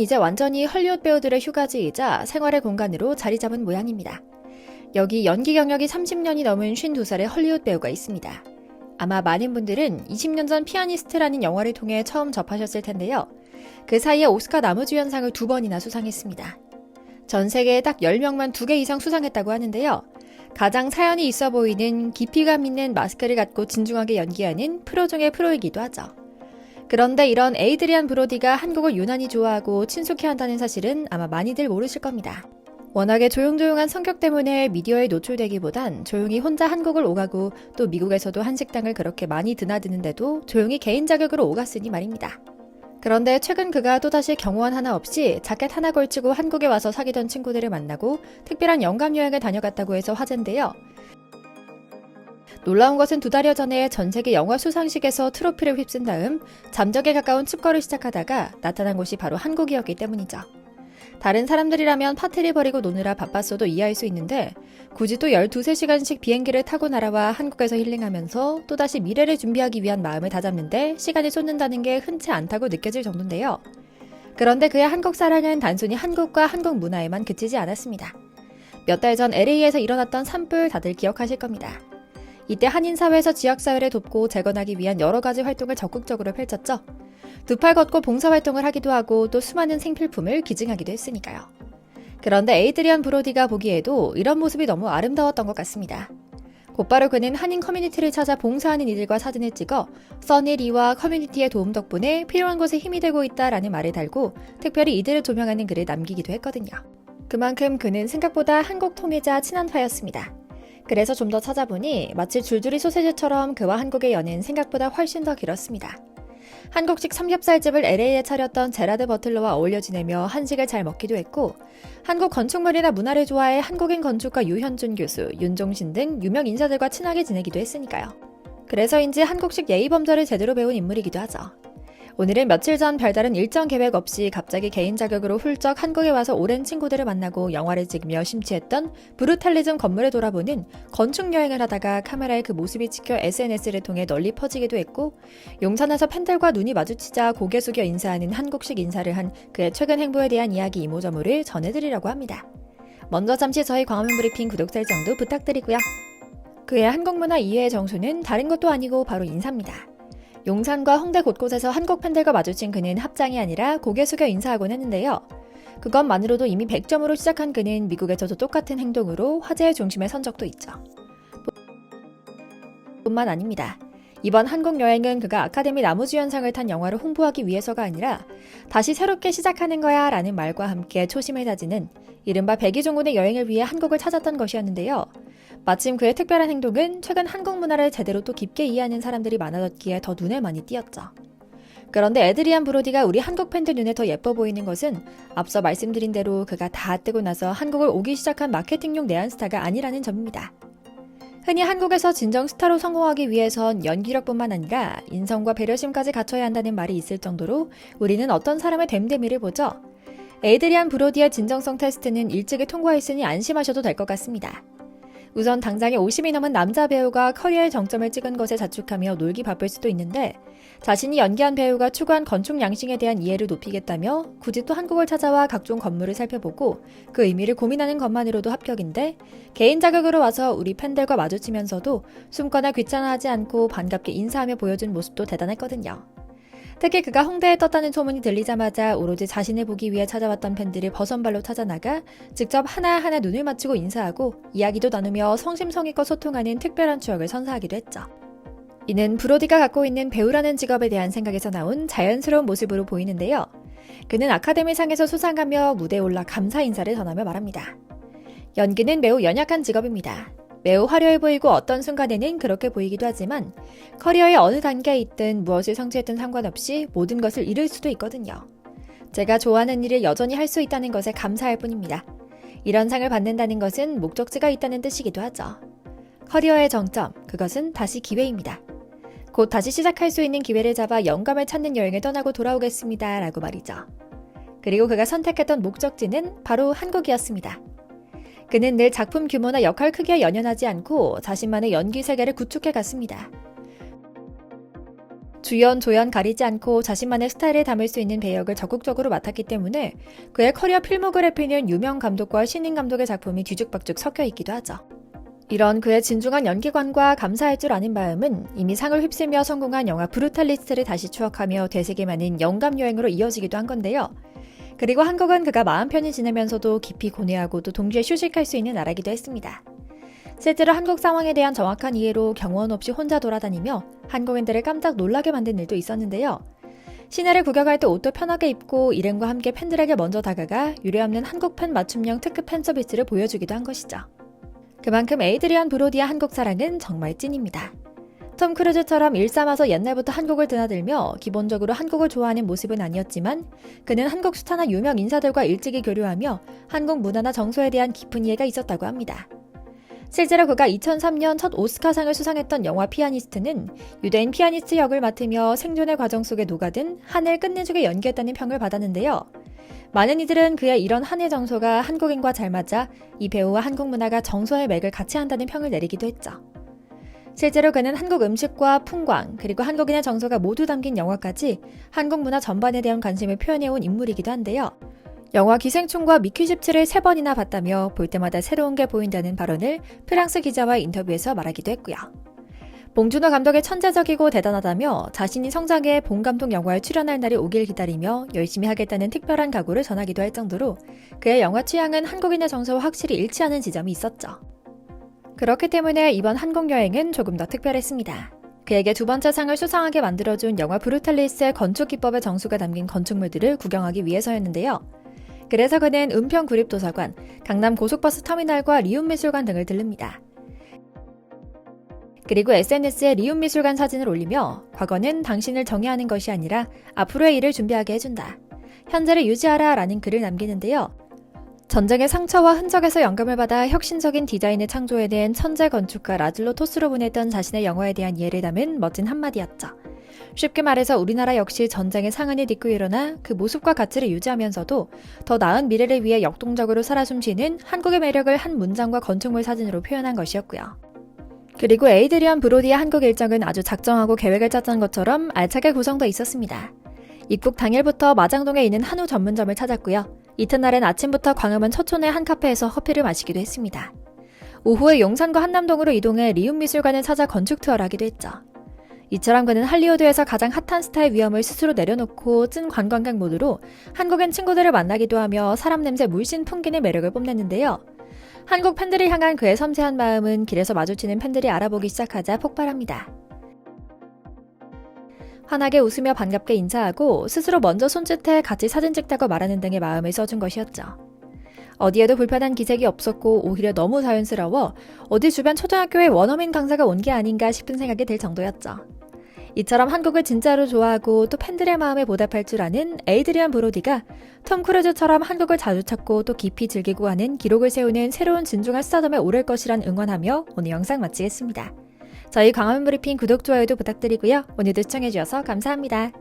한국은 이제 완전히 헐리우드 배우들의 휴가지이자 생활의 공간으로 자리 잡은 모양입니다. 여기 연기 경력이 30년이 넘은 52살의 헐리우드 배우가 있습니다. 아마 많은 분들은 20년 전 피아니스트라는 영화를 통해 처음 접하셨을 텐데요. 그 사이에 오스카 남우주연상을 2번이나 수상했습니다. 전 세계에 딱 10명만 2개 이상 수상했다고 하는데요. 가장 사연이 있어 보이는 깊이감 있는 마스크를 갖고 진중하게 연기하는 프로 중의 프로이기도 하죠. 그런데 이런 에이드리안 브로디가 한국을 유난히 좋아하고 친숙해한다는 사실은 아마 많이들 모르실 겁니다. 워낙에 조용조용한 성격 때문에 미디어에 노출되기보단 조용히 혼자 한국을 오가고 또 미국에서도 한식당을 그렇게 많이 드나드는데도 조용히 개인 자격으로 오갔으니 말입니다. 그런데 최근 그가 또다시 경호원 하나 없이 자켓 하나 걸치고 한국에 와서 사귀던 친구들을 만나고 특별한 영감여행을 다녀갔다고 해서 화제인데요. 놀라운 것은 2달여 전에 전세계 영화 수상식에서 트로피를 휩쓴 다음 잠적에 가까운 칩거를 시작하다가 나타난 곳이 바로 한국이었기 때문이죠. 다른 사람들이라면 파티를 벌이고 노느라 바빴어도 이해할 수 있는데 굳이 또 12~13시간씩 비행기를 타고 날아와 한국에서 힐링하면서 또다시 미래를 준비하기 위한 마음을 다잡는데 시간을 쏟는다는 게 흔치 않다고 느껴질 정도인데요. 그런데 그의 한국 사랑은 단순히 한국과 한국 문화에만 그치지 않았습니다. 몇 달 전 LA에서 일어났던 산불 다들 기억하실 겁니다. 이때 한인사회에서 지역사회를 돕고 재건하기 위한 여러 가지 활동을 적극적으로 펼쳤죠. 2팔 걷고 봉사활동을 하기도 하고 또 수많은 생필품을 기증하기도 했으니까요. 그런데 에이드리안 브로디가 보기에도 이런 모습이 너무 아름다웠던 것 같습니다. 곧바로 그는 한인 커뮤니티를 찾아 봉사하는 이들과 사진을 찍어 써니 리와 커뮤니티의 도움 덕분에 필요한 곳에 힘이 되고 있다라는 말을 달고 특별히 이들을 조명하는 글을 남기기도 했거든요. 그만큼 그는 생각보다 한국 통일자 친한파였습니다. 그래서 좀 더 찾아보니 마치 줄줄이 소세지처럼 그와 한국의 연은 생각보다 훨씬 더 길었습니다. 한국식 삼겹살집을 LA에 차렸던 제라드 버틀러와 어울려 지내며 한식을 잘 먹기도 했고 한국 건축물이나 문화를 좋아해 한국인 건축가 유현준 교수, 윤종신 등 유명 인사들과 친하게 지내기도 했으니까요. 그래서인지 한국식 예의범절을 제대로 배운 인물이기도 하죠. 오늘은 며칠 전 별다른 일정 계획 없이 갑자기 개인 자격으로 훌쩍 한국에 와서 오랜 친구들을 만나고 영화를 찍으며 심취했던 브루탈리즘 건물을 돌아보는 건축 여행을 하다가 카메라에 그 모습이 찍혀 SNS를 통해 널리 퍼지기도 했고 용산에서 팬들과 눈이 마주치자 고개 숙여 인사하는 한국식 인사를 한 그의 최근 행보에 대한 이야기 이모저모를 전해드리려고 합니다. 먼저 잠시 저희 광화문 브리핑 구독 설정도 부탁드리고요. 그의 한국 문화 이해의 정수는 다른 것도 아니고 바로 인사입니다. 용산과 홍대 곳곳에서 한국 팬들과 마주친 그는 합장이 아니라 고개 숙여 인사하곤 했는데요. 그것만으로도 이미 100점으로 시작한 그는 미국에서도 똑같은 행동으로 화제의 중심에 선 적도 있죠. 뿐만 아닙니다. 이번 한국 여행은 그가 아카데미 남우주연상을 탄 영화를 홍보하기 위해서가 아니라 다시 새롭게 시작하는 거야 라는 말과 함께 초심을 다지는 이른바 백이종군의 여행을 위해 한국을 찾았던 것이었는데요. 마침 그의 특별한 행동은 최근 한국 문화를 제대로 또 깊게 이해하는 사람들이 많아졌기에 더 눈에 많이 띄었죠. 그런데 에드리안 브로디가 우리 한국 팬들 눈에 더 예뻐 보이는 것은 앞서 말씀드린 대로 그가 다 뜨고 나서 한국을 오기 시작한 마케팅용 내한스타가 아니라는 점입니다. 흔히 한국에서 진정 스타로 성공하기 위해선 연기력뿐만 아니라 인성과 배려심까지 갖춰야 한다는 말이 있을 정도로 우리는 어떤 사람의 됨됨이를 보죠. 에이드리안 브로디의 진정성 테스트는 일찍이 통과했으니 안심하셔도 될 것 같습니다. 우선 당장에 50이 넘은 남자 배우가 커리어의 정점을 찍은 것에 자축하며 놀기 바쁠 수도 있는데 자신이 연기한 배우가 추구한 건축 양식에 대한 이해를 높이겠다며 굳이 또 한국을 찾아와 각종 건물을 살펴보고 그 의미를 고민하는 것만으로도 합격인데 개인 자격으로 와서 우리 팬들과 마주치면서도 숨거나 귀찮아하지 않고 반갑게 인사하며 보여준 모습도 대단했거든요. 특히 그가 홍대에 떴다는 소문이 들리자마자 오로지 자신을 보기 위해 찾아왔던 팬들을 버선발로 찾아나가 직접 하나하나 눈을 맞추고 인사하고 이야기도 나누며 성심성의껏 소통하는 특별한 추억을 선사하기도 했죠. 이는 브로디가 갖고 있는 배우라는 직업에 대한 생각에서 나온 자연스러운 모습으로 보이는데요. 그는 아카데미상에서 수상하며 무대에 올라 감사 인사를 전하며 말합니다. 연기는 매우 연약한 직업입니다. 매우 화려해 보이고 어떤 순간에는 그렇게 보이기도 하지만 커리어의 어느 단계에 있든 무엇을 성취했든 상관없이 모든 것을 잃을 수도 있거든요. 제가 좋아하는 일을 여전히 할 수 있다는 것에 감사할 뿐입니다. 이런 상을 받는다는 것은 목적지가 있다는 뜻이기도 하죠. 커리어의 정점, 그것은 다시 기회입니다. 곧 다시 시작할 수 있는 기회를 잡아 영감을 찾는 여행을 떠나고 돌아오겠습니다. 라고 말이죠. 그리고 그가 선택했던 목적지는 바로 한국이었습니다. 그는 늘 작품 규모나 역할 크기에 연연하지 않고 자신만의 연기 세계를 구축해 갔습니다. 주연, 조연 가리지 않고 자신만의 스타일을 담을 수 있는 배역을 적극적으로 맡았기 때문에 그의 커리어 필모그래피는 유명 감독과 신인 감독의 작품이 뒤죽박죽 섞여 있기도 하죠. 이런 그의 진중한 연기관과 감사할 줄 아는 마음은 이미 상을 휩쓸며 성공한 영화 브루탈리스트를 다시 추억하며 되새김하는 영감 여행으로 이어지기도 한 건데요. 그리고 한국은 그가 마음 편히 지내면서도 깊이 고뇌하고 또 동시에 휴식할 수 있는 나라기도 했습니다. 실제로 한국 상황에 대한 정확한 이해로 경호원 없이 혼자 돌아다니며 한국인들을 깜짝 놀라게 만든 일도 있었는데요. 시내를 구경할 때 옷도 편하게 입고 일행과 함께 팬들에게 먼저 다가가 유례없는 한국 팬 맞춤형 특급 팬 서비스를 보여주기도 한 것이죠. 그만큼 에이드리안 브로디의 한국 사랑은 정말 찐입니다. 톰 크루즈처럼 일삼아서 옛날부터 한국을 드나들며 기본적으로 한국을 좋아하는 모습은 아니었지만 그는 한국 스타나 유명 인사들과 일찍이 교류하며 한국 문화나 정서에 대한 깊은 이해가 있었다고 합니다. 실제로 그가 2003년 첫 오스카상을 수상했던 영화 피아니스트는 유대인 피아니스트 역을 맡으며 생존의 과정 속에 녹아든 한을 끝내주게 연기했다는 평을 받았는데요. 많은 이들은 그의 이런 한의 정서가 한국인과 잘 맞아 이 배우와 한국 문화가 정서의 맥을 같이 한다는 평을 내리기도 했죠. 실제로 그는 한국 음식과 풍광 그리고 한국인의 정서가 모두 담긴 영화까지 한국 문화 전반에 대한 관심을 표현해온 인물이기도 한데요. 영화 기생충과 미키 17을 3번이나 봤다며 볼 때마다 새로운 게 보인다는 발언을 프랑스 기자와의 인터뷰에서 말하기도 했고요. 봉준호 감독의 천재적이고 대단하다며 자신이 성장해 봉 감독 영화에 출연할 날이 오길 기다리며 열심히 하겠다는 특별한 각오를 전하기도 할 정도로 그의 영화 취향은 한국인의 정서와 확실히 일치하는 지점이 있었죠. 그렇기 때문에 이번 한국 여행은 조금 더 특별했습니다. 그에게 두 번째 상을 수상하게 만들어준 영화 브루탈리스트의 건축 기법의 정수가 담긴 건축물들을 구경하기 위해서였는데요. 그래서 그는 은평구립도서관, 강남 고속버스 터미널과 리움미술관 등을 들릅니다. 그리고 SNS에 리움미술관 사진을 올리며 과거는 당신을 정의하는 것이 아니라 앞으로의 일을 준비하게 해준다. 현재를 유지하라 라는 글을 남기는데요. 전쟁의 상처와 흔적에서 영감을 받아 혁신적인 디자인을 창조해낸 천재 건축가 라즐로 토스로 보냈던 자신의 영화에 대한 이해를 담은 멋진 한마디였죠. 쉽게 말해서 우리나라 역시 전쟁의 상흔을 딛고 일어나 그 모습과 가치를 유지하면서도 더 나은 미래를 위해 역동적으로 살아 숨쉬는 한국의 매력을 한 문장과 건축물 사진으로 표현한 것이었고요. 그리고 에이드리안 브로디의 한국 일정은 아주 작정하고 계획을 짰던 것처럼 알차게 구성되어 있었습니다. 입국 당일부터 마장동에 있는 한우 전문점을 찾았고요. 이튿날엔 아침부터 광화문 서촌의 한 카페에서 커피를 마시기도 했습니다. 오후에 용산과 한남동으로 이동해 리움미술관을 찾아 건축 투어를 하기도 했죠. 이처럼 그는 할리우드에서 가장 핫한 스타의 위험을 스스로 내려놓고 찐 관광객 모드로 한국인 친구들을 만나기도 하며 사람 냄새 물씬 풍기는 매력을 뽐냈는데요. 한국 팬들을 향한 그의 섬세한 마음은 길에서 마주치는 팬들이 알아보기 시작하자 폭발합니다. 환하게 웃으며 반갑게 인사하고 스스로 먼저 손짓해 같이 사진 찍자고 말하는 등의 마음을 써준 것이었죠. 어디에도 불편한 기색이 없었고 오히려 너무 자연스러워 어디 주변 초등학교에 원어민 강사가 온 게 아닌가 싶은 생각이 들 정도였죠. 이처럼 한국을 진짜로 좋아하고 또 팬들의 마음에 보답할 줄 아는 에이드리안 브로디가 톰 크루즈처럼 한국을 자주 찾고 또 깊이 즐기고 하는 기록을 세우는 새로운 진중한 스타덤에 오를 것이란 응원하며 오늘 영상 마치겠습니다. 저희 광화문 브리핑 구독, 좋아요도 부탁드리고요. 오늘도 시청해주셔서 감사합니다.